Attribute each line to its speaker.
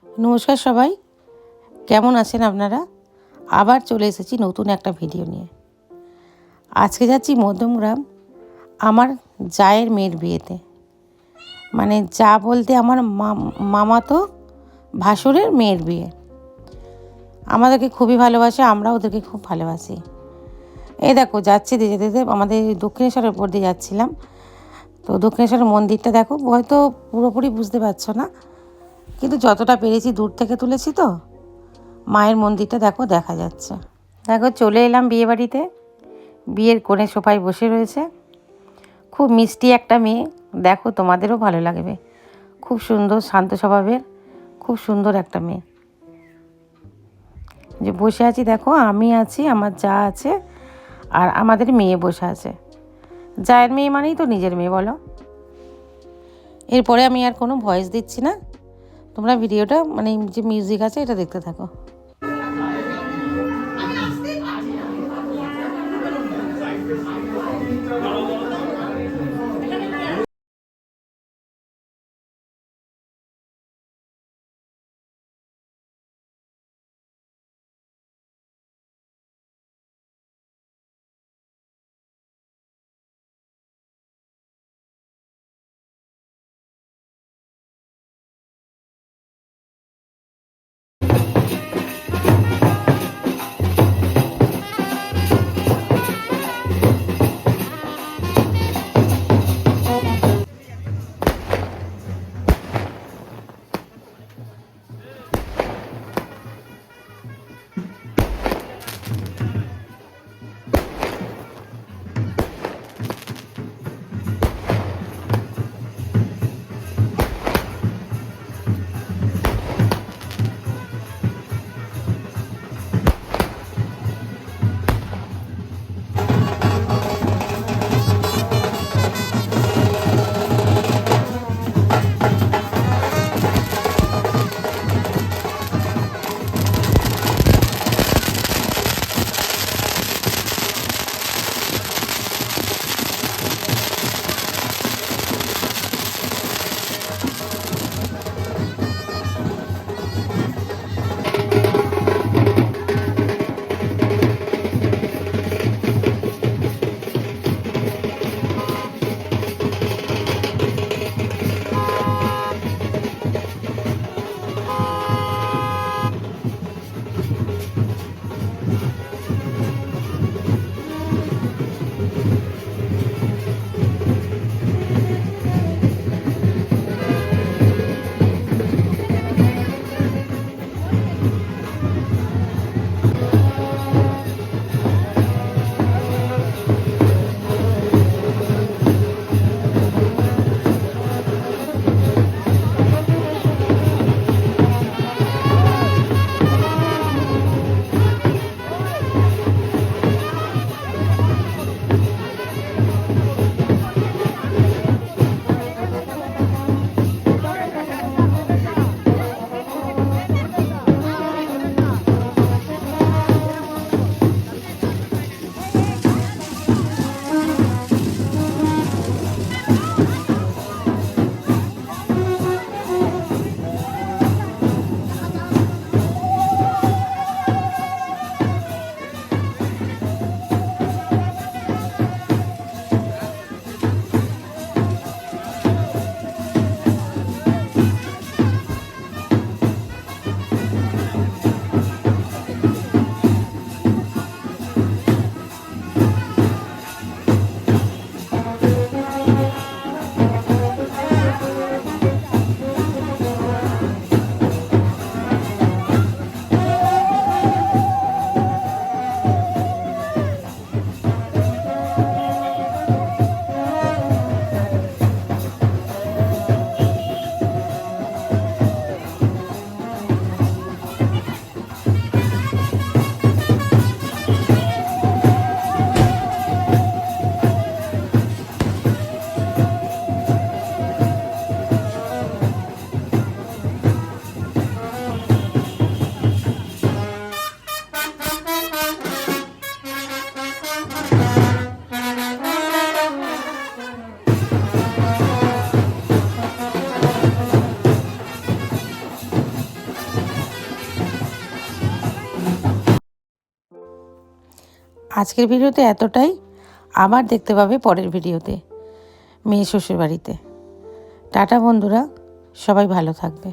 Speaker 1: নমস্কার সবাই, কেমন আছেন আপনারা? আবার চলে এসেছি নতুন একটা ভিডিও নিয়ে। আজকে যাচ্ছি মধ্যমগ্রাম আমার জায়ের মেয়ের বিয়েতে। মানে যা বলতে আমার মামাতো ভাসুরের মেয়ের বিয়ে। আমাদেরকে খুবই ভালোবাসে, আমরা ওদেরকে খুব ভালোবাসি। এই দেখো যাচ্ছি যেতে যেতে আমাদের দক্ষিণেশ্বরের উপর দিয়ে যাচ্ছিলাম। তো দক্ষিণেশ্বরের মন্দিরটা দেখো, হয়তো পুরোপুরি বুঝতে পারছো না, কিন্তু যতটা পেরেছি দূর থেকে তুলেছি তো। মায়ের মন্দিরটা দেখো দেখা যাচ্ছে। দেখো চলে এলাম বিয়েবাড়িতে। বিয়ের কোণে সোফায় বসে রয়েছে খুব মিষ্টি একটা মেয়ে। দেখো তোমাদেরও ভালো লাগবে, খুব সুন্দর শান্ত স্বভাবের, খুব সুন্দর একটা মেয়ে। যে বসে আছি দেখো, আমি আছি, আমার যা আছে, আর আমাদের মেয়ে বসে আছে। জায়ের মেয়ে মানেই তো নিজের মেয়ে বলো। এরপরে আমি আর কোনো ভয়েস দিচ্ছি না, তোমরা ভিডিওটা মানে যে মিউজিক আছে এটা দেখতে থাকো। আজকের ভিডিওতে এতটাই, আবার দেখতে পাবে পরের ভিডিওতে মেয়ে শ্বশুর বাড়িতে। টাটা বন্ধুরা, সবাই ভালো থাকবে।